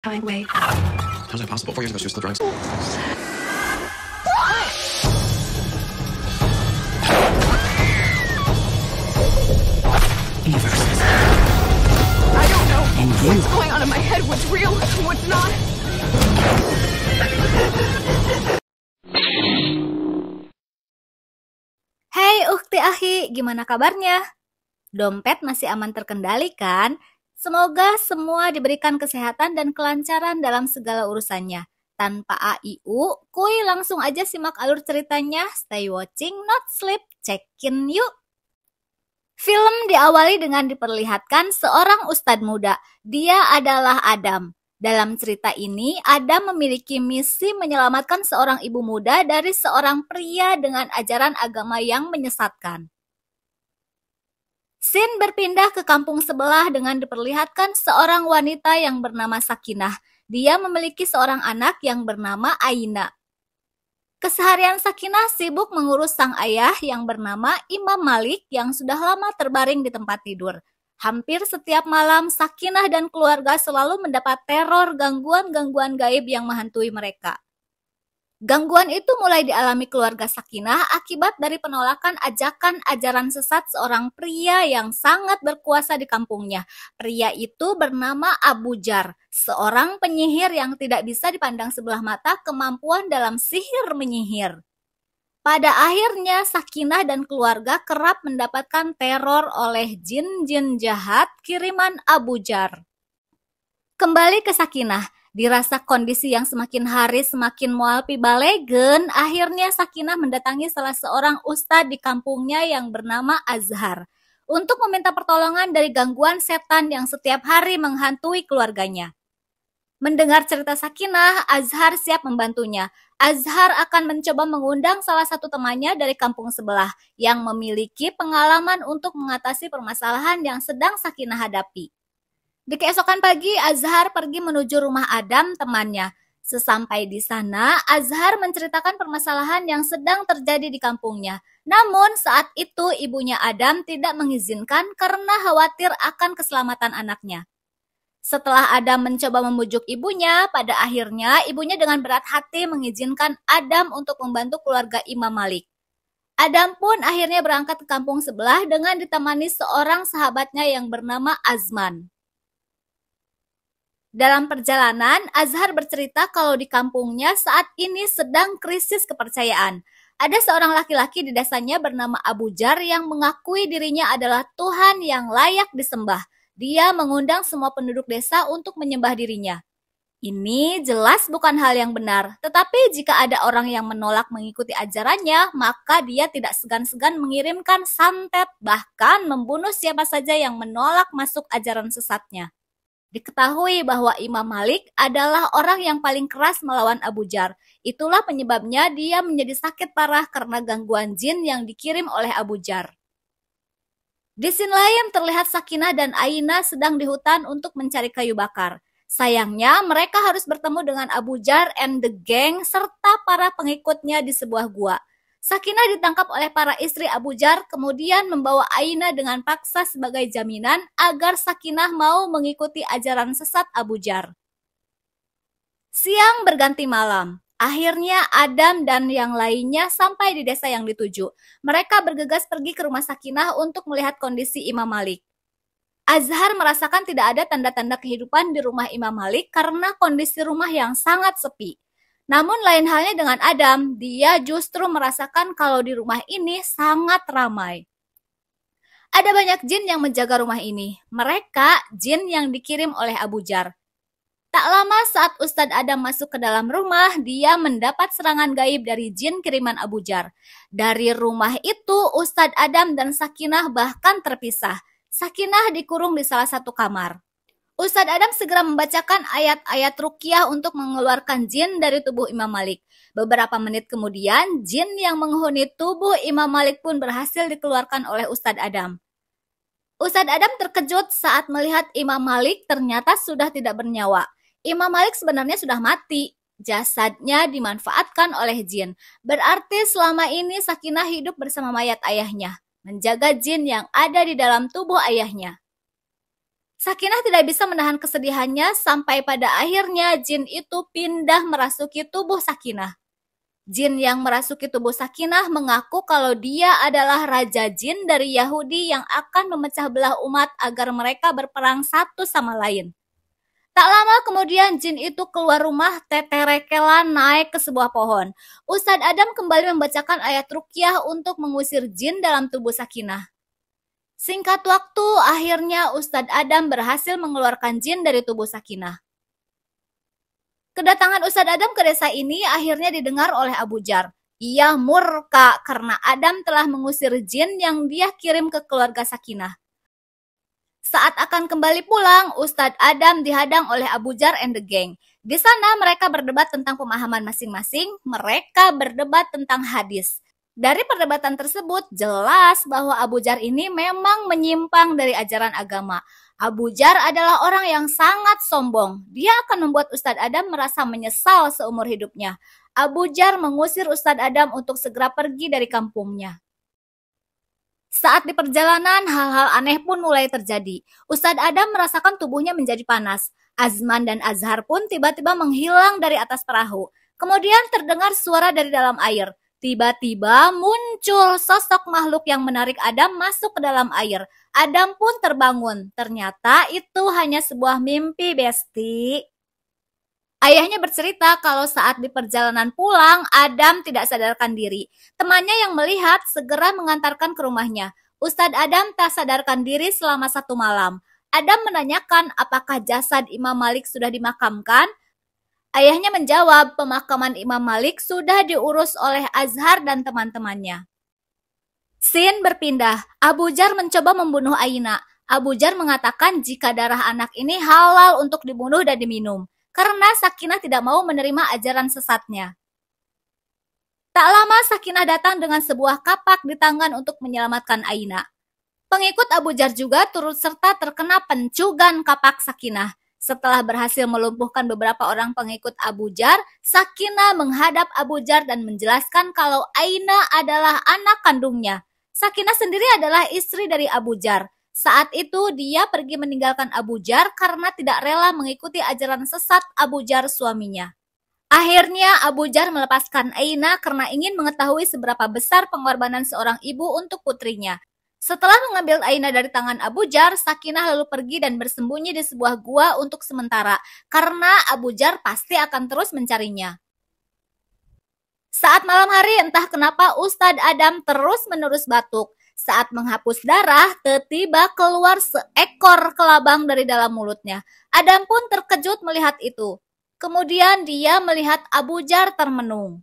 Highway. How's that possible? 4 years ago, she was still drugs. Universes. I don't know And you. what's going on in my head, what's real, what's not. Hey Ukti Ahi, gimana kabarnya? Dompet masih aman terkendali kan? Semoga semua diberikan kesehatan dan kelancaran dalam segala urusannya. Tanpa AIU, kuy langsung aja simak alur ceritanya. Stay watching, not sleep. Check in yuk! Film diawali dengan diperlihatkan seorang ustadz muda. Dia adalah Adam. Dalam cerita ini, Adam memiliki misi menyelamatkan seorang ibu muda dari seorang pria dengan ajaran agama yang menyesatkan. Scene berpindah ke kampung sebelah dengan diperlihatkan seorang wanita yang bernama Sakinah. Dia memiliki seorang anak yang bernama Aina. Keseharian Sakinah sibuk mengurus sang ayah yang bernama Imam Malik yang sudah lama terbaring di tempat tidur. Hampir setiap malam, Sakinah dan keluarga selalu mendapat teror gangguan-gangguan gaib yang menghantui mereka. Gangguan itu mulai dialami keluarga Sakinah akibat dari penolakan ajakan ajaran sesat seorang pria yang sangat berkuasa di kampungnya. Pria itu bernama Abu Jar, seorang penyihir yang tidak bisa dipandang sebelah mata kemampuan dalam sihir menyihir. Pada akhirnya, Sakinah dan keluarga kerap mendapatkan teror oleh jin-jin jahat kiriman Abu Jar. Kembali ke Sakinah. Dirasa kondisi yang semakin hari semakin moal pibalegen, akhirnya Sakinah mendatangi salah seorang ustadz di kampungnya yang bernama Azhar untuk meminta pertolongan dari gangguan setan yang setiap hari menghantui keluarganya. Mendengar cerita Sakinah, Azhar siap membantunya. Azhar akan mencoba mengundang salah satu temannya dari kampung sebelah yang memiliki pengalaman untuk mengatasi permasalahan yang sedang Sakinah hadapi. Di keesokan pagi, Azhar pergi menuju rumah Adam, temannya. Sesampai di sana, Azhar menceritakan permasalahan yang sedang terjadi di kampungnya. Namun, saat itu ibunya Adam tidak mengizinkan karena khawatir akan keselamatan anaknya. Setelah Adam mencoba membujuk ibunya, pada akhirnya ibunya dengan berat hati mengizinkan Adam untuk membantu keluarga Imam Malik. Adam pun akhirnya berangkat ke kampung sebelah dengan ditemani seorang sahabatnya yang bernama Azman. Dalam perjalanan, Azhar bercerita kalau di kampungnya saat ini sedang krisis kepercayaan. Ada seorang laki-laki di desanya bernama Abu Jar yang mengakui dirinya adalah Tuhan yang layak disembah. Dia mengundang semua penduduk desa untuk menyembah dirinya. Ini jelas bukan hal yang benar, tetapi jika ada orang yang menolak mengikuti ajarannya, maka dia tidak segan-segan mengirimkan santet, bahkan membunuh siapa saja yang menolak masuk ajaran sesatnya. Diketahui bahwa Imam Malik adalah orang yang paling keras melawan Abu Jar. Itulah penyebabnya dia menjadi sakit parah karena gangguan jin yang dikirim oleh Abu Jar. Di scene lain terlihat Sakinah dan Aina sedang di hutan untuk mencari kayu bakar. Sayangnya mereka harus bertemu dengan Abu Jar and the gang serta para pengikutnya di sebuah gua. Sakinah ditangkap oleh para istri Abu Jar kemudian membawa Aina dengan paksa sebagai jaminan agar Sakinah mau mengikuti ajaran sesat Abu Jar. Siang berganti malam. Akhirnya Adam dan yang lainnya sampai di desa yang dituju. Mereka bergegas pergi ke rumah Sakinah untuk melihat kondisi Imam Malik. Azhar merasakan tidak ada tanda-tanda kehidupan di rumah Imam Malik karena kondisi rumah yang sangat sepi. Namun lain halnya dengan Adam, dia justru merasakan kalau di rumah ini sangat ramai. Ada banyak jin yang menjaga rumah ini. Mereka jin yang dikirim oleh Abu Jar. Tak lama saat Ustadz Adam masuk ke dalam rumah, dia mendapat serangan gaib dari jin kiriman Abu Jar. Dari rumah itu, Ustadz Adam dan Sakinah bahkan terpisah. Sakinah dikurung di salah satu kamar. Ustadz Adam segera membacakan ayat-ayat ruqyah untuk mengeluarkan jin dari tubuh Imam Malik. Beberapa menit kemudian, jin yang menghuni tubuh Imam Malik pun berhasil dikeluarkan oleh Ustadz Adam. Ustadz Adam terkejut saat melihat Imam Malik ternyata sudah tidak bernyawa. Imam Malik sebenarnya sudah mati. Jasadnya dimanfaatkan oleh jin. Berarti selama ini Sakinah hidup bersama mayat ayahnya, menjaga jin yang ada di dalam tubuh ayahnya. Sakinah tidak bisa menahan kesedihannya sampai pada akhirnya jin itu pindah merasuki tubuh Sakinah. Jin yang merasuki tubuh Sakinah mengaku kalau dia adalah raja jin dari Yahudi yang akan memecah belah umat agar mereka berperang satu sama lain. Tak lama kemudian jin itu keluar rumah teterekelan naik ke sebuah pohon. Ustadz Adam kembali membacakan ayat ruqyah untuk mengusir jin dalam tubuh Sakinah. Singkat waktu, akhirnya Ustadz Adam berhasil mengeluarkan jin dari tubuh Sakinah. Kedatangan Ustadz Adam ke desa ini akhirnya didengar oleh Abu Jar. Ia murka karena Adam telah mengusir jin yang dia kirim ke keluarga Sakinah. Saat akan kembali pulang, Ustadz Adam dihadang oleh Abu Jar and the gang. Di sana mereka berdebat tentang pemahaman masing-masing, mereka berdebat tentang hadis. Dari perdebatan tersebut, jelas bahwa Abu Jar ini memang menyimpang dari ajaran agama. Abu Jar adalah orang yang sangat sombong. Dia akan membuat Ustadz Adam merasa menyesal seumur hidupnya. Abu Jar mengusir Ustadz Adam untuk segera pergi dari kampungnya. Saat di perjalanan, hal-hal aneh pun mulai terjadi. Ustadz Adam merasakan tubuhnya menjadi panas. Azman dan Azhar pun tiba-tiba menghilang dari atas perahu. Kemudian terdengar suara dari dalam air. Tiba-tiba muncul sosok makhluk yang menarik Adam masuk ke dalam air. Adam pun terbangun. Ternyata itu hanya sebuah mimpi, Besti. Ayahnya bercerita kalau saat di perjalanan pulang, Adam tidak sadarkan diri. Temannya yang melihat segera mengantarkan ke rumahnya. Ustadz Adam tak sadarkan diri selama 1 malam. Adam menanyakan apakah jasad Imam Malik sudah dimakamkan. Ayahnya menjawab pemakaman Imam Malik sudah diurus oleh Azhar dan teman-temannya. Scene berpindah. Abu Jar mencoba membunuh Aina. Abu Jar mengatakan jika darah anak ini halal untuk dibunuh dan diminum. Karena Sakinah tidak mau menerima ajaran sesatnya. Tak lama Sakinah datang dengan sebuah kapak di tangan untuk menyelamatkan Aina. Pengikut Abu Jar juga turut serta terkena pencugan kapak Sakinah. Setelah berhasil melumpuhkan beberapa orang pengikut Abu Jar, Sakinah menghadap Abu Jar dan menjelaskan kalau Aina adalah anak kandungnya. Sakinah sendiri adalah istri dari Abu Jar. Saat itu dia pergi meninggalkan Abu Jar karena tidak rela mengikuti ajaran sesat Abu Jar suaminya. Akhirnya Abu Jar melepaskan Aina karena ingin mengetahui seberapa besar pengorbanan seorang ibu untuk putrinya. Setelah mengambil Aina dari tangan Abu Jar, Sakinah lalu pergi dan bersembunyi di sebuah gua untuk sementara karena Abu Jar pasti akan terus mencarinya. Saat malam hari entah kenapa Ustadz Adam terus-menerus batuk. Saat menghapus darah, tiba-tiba keluar seekor kelabang dari dalam mulutnya. Adam pun terkejut melihat itu. Kemudian dia melihat Abu Jar termenung.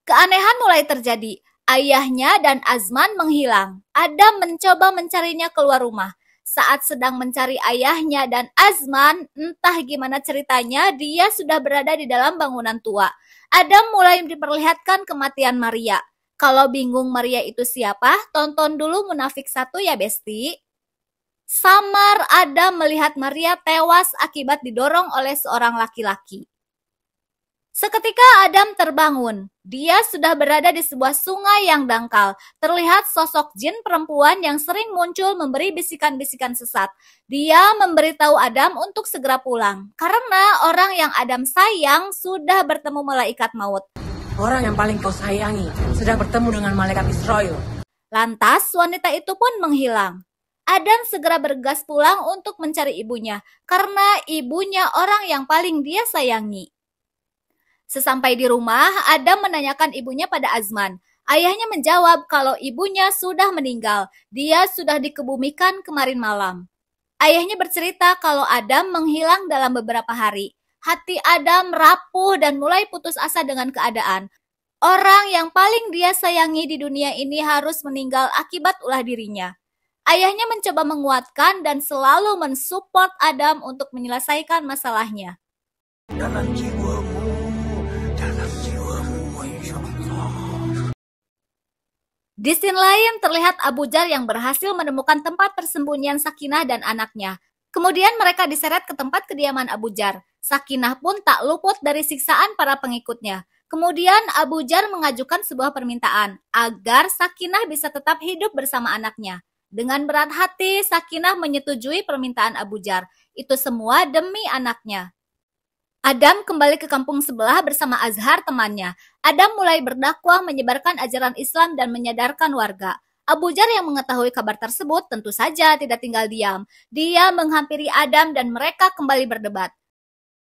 Keanehan mulai terjadi. Ayahnya dan Azman menghilang. Adam mencoba mencarinya keluar rumah. Saat sedang mencari ayahnya dan Azman, entah gimana ceritanya, dia sudah berada di dalam bangunan tua. Adam mulai diperlihatkan kematian Maria. Kalau bingung Maria itu siapa, tonton dulu Munafik 1 ya, Besti. Samar Adam melihat Maria tewas akibat didorong oleh seorang laki-laki. Seketika Adam terbangun. Dia sudah berada di sebuah sungai yang dangkal. Terlihat sosok jin perempuan yang sering muncul memberi bisikan-bisikan sesat. Dia memberitahu Adam untuk segera pulang. Karena orang yang Adam sayang sudah bertemu malaikat maut. Orang yang paling kau sayangi sudah bertemu dengan malaikat Israel. Lantas wanita itu pun menghilang. Adam segera bergegas pulang untuk mencari ibunya. Karena ibunya orang yang paling dia sayangi. Sesampai di rumah, Adam menanyakan ibunya pada Azman. Ayahnya menjawab kalau ibunya sudah meninggal. Dia sudah dikebumikan kemarin malam. Ayahnya bercerita kalau Adam menghilang dalam beberapa hari. Hati Adam rapuh dan mulai putus asa dengan keadaan. Orang yang paling dia sayangi di dunia ini harus meninggal akibat ulah dirinya. Ayahnya mencoba menguatkan dan selalu mensupport Adam untuk menyelesaikan masalahnya. Dalam jiwamu, insya Allah. Di scene lain terlihat Abu Jar yang berhasil menemukan tempat persembunyian Sakinah dan anaknya. Kemudian mereka diseret ke tempat kediaman Abu Jar. Sakinah pun tak luput dari siksaan para pengikutnya. Kemudian Abu Jar mengajukan sebuah permintaan agar Sakinah bisa tetap hidup bersama anaknya. Dengan berat hati, Sakinah menyetujui permintaan Abu Jar. Itu semua demi anaknya. Adam kembali ke kampung sebelah bersama Azhar temannya. Adam mulai berdakwah, menyebarkan ajaran Islam dan menyadarkan warga. Abu Jar yang mengetahui kabar tersebut tentu saja tidak tinggal diam. Dia menghampiri Adam dan mereka kembali berdebat.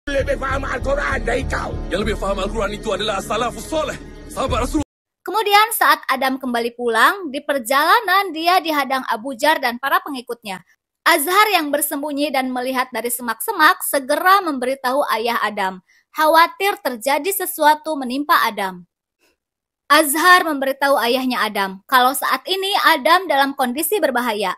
Lebih faham Al-Quran dari kau. Yang lebih faham Al-Quran itu adalah as-salafus soleh, sahabat Rasul. Kemudian saat Adam kembali pulang, di perjalanan dia dihadang Abu Jar dan para pengikutnya. Azhar yang bersembunyi dan melihat dari semak-semak segera memberitahu ayah Adam. Khawatir terjadi sesuatu menimpa Adam. Azhar memberitahu ayahnya Adam kalau saat ini Adam dalam kondisi berbahaya.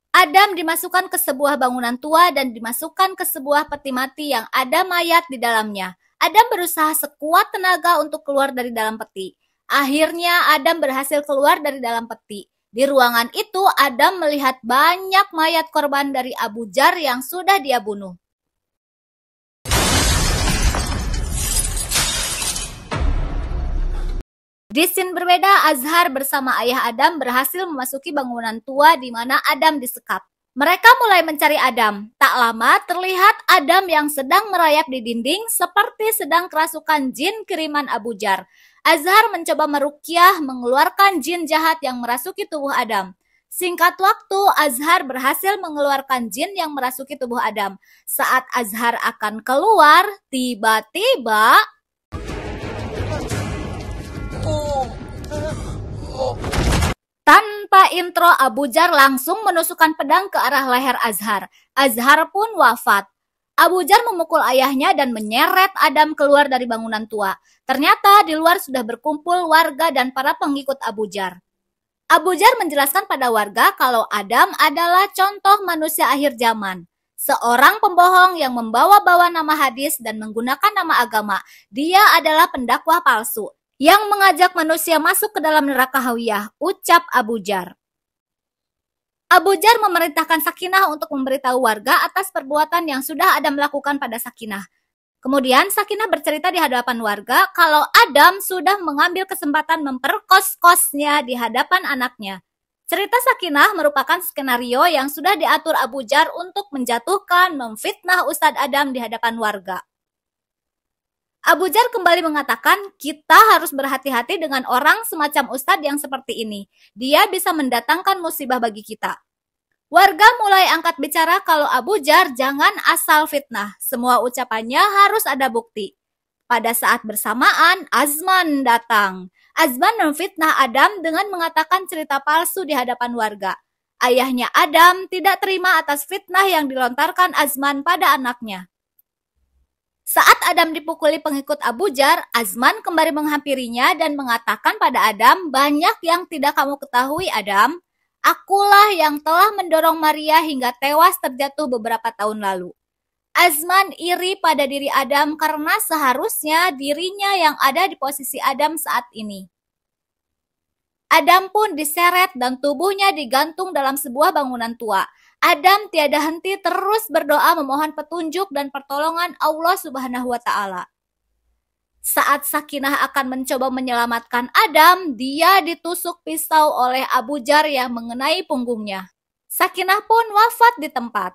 Adam dimasukkan ke sebuah bangunan tua dan dimasukkan ke sebuah peti mati yang ada mayat di dalamnya. Adam berusaha sekuat tenaga untuk keluar dari dalam peti. Akhirnya Adam berhasil keluar dari dalam peti. Di ruangan itu Adam melihat banyak mayat korban dari Abu Jar yang sudah dia bunuh. Di scene berbeda, Azhar bersama ayah Adam berhasil memasuki bangunan tua di mana Adam disekap. Mereka mulai mencari Adam. Tak lama terlihat Adam yang sedang merayap di dinding seperti sedang kerasukan jin kiriman Abu Jar. Azhar mencoba meruqyah mengeluarkan jin jahat yang merasuki tubuh Adam. Singkat waktu, Azhar berhasil mengeluarkan jin yang merasuki tubuh Adam. Saat Azhar akan keluar, tiba-tiba tanpa intro, Abu Jar langsung menusukkan pedang ke arah leher Azhar. Azhar pun wafat. Abu Jar memukul ayahnya dan menyeret Adam keluar dari bangunan tua. Ternyata di luar sudah berkumpul warga dan para pengikut Abu Jar. Abu Jar menjelaskan pada warga kalau Adam adalah contoh manusia akhir zaman. Seorang pembohong yang membawa-bawa nama hadis dan menggunakan nama agama. Dia adalah pendakwah palsu yang mengajak manusia masuk ke dalam neraka hawiyah, ucap Abu Jar. Abu Jar memerintahkan Sakinah untuk memberitahu warga atas perbuatan yang sudah Adam lakukan pada Sakinah. Kemudian Sakinah bercerita di hadapan warga kalau Adam sudah mengambil kesempatan memperkos-kosnya di hadapan anaknya. Cerita Sakinah merupakan skenario yang sudah diatur Abu Jar untuk menjatuhkan, memfitnah Ustadz Adam di hadapan warga. Abu Jar kembali mengatakan, kita harus berhati-hati dengan orang semacam Ustadz yang seperti ini. Dia bisa mendatangkan musibah bagi kita. Warga mulai angkat bicara kalau Abu Jar jangan asal fitnah. Semua ucapannya harus ada bukti. Pada saat bersamaan, Azman datang. Azman memfitnah Adam dengan mengatakan cerita palsu di hadapan warga. Ayahnya Adam tidak terima atas fitnah yang dilontarkan Azman pada anaknya. Saat Adam dipukuli pengikut Abu Jar, Azman kembali menghampirinya dan mengatakan pada Adam, banyak yang tidak kamu ketahui Adam. Akulah yang telah mendorong Maria hingga tewas terjatuh beberapa tahun lalu. Azman iri pada diri Adam karena seharusnya dirinya yang ada di posisi Adam saat ini. Adam pun diseret dan tubuhnya digantung dalam sebuah bangunan tua. Adam tiada henti terus berdoa memohon petunjuk dan pertolongan Allah Subhanahu wa Ta'ala. Saat Sakinah akan mencoba menyelamatkan Adam, dia ditusuk pisau oleh Abu Jar yang mengenai punggungnya. Sakinah pun wafat di tempat.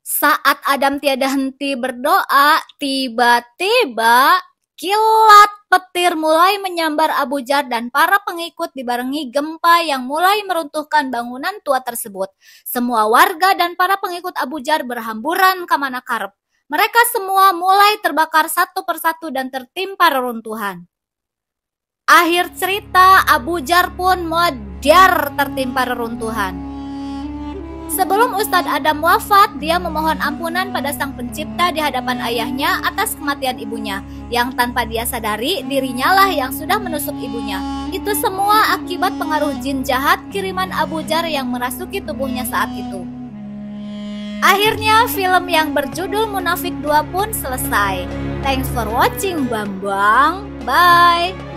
Saat Adam tiada henti berdoa, tiba-tiba kilat petir mulai menyambar Abu Jar dan para pengikut dibarengi gempa yang mulai meruntuhkan bangunan tua tersebut. Semua warga dan para pengikut Abu Jar berhamburan ke mana karep. Mereka semua mulai terbakar satu persatu dan tertimpa reruntuhan. Akhir cerita, Abu Jar pun modar tertimpa reruntuhan. Sebelum Ustadz Adam wafat, dia memohon ampunan pada Sang Pencipta di hadapan ayahnya atas kematian ibunya, yang tanpa dia sadari dirinya lah yang sudah menusuk ibunya. Itu semua akibat pengaruh jin jahat kiriman Abu Jar yang merasuki tubuhnya saat itu. Akhirnya film yang berjudul Munafik 2 pun selesai. Thanks for watching Bambang. Bye.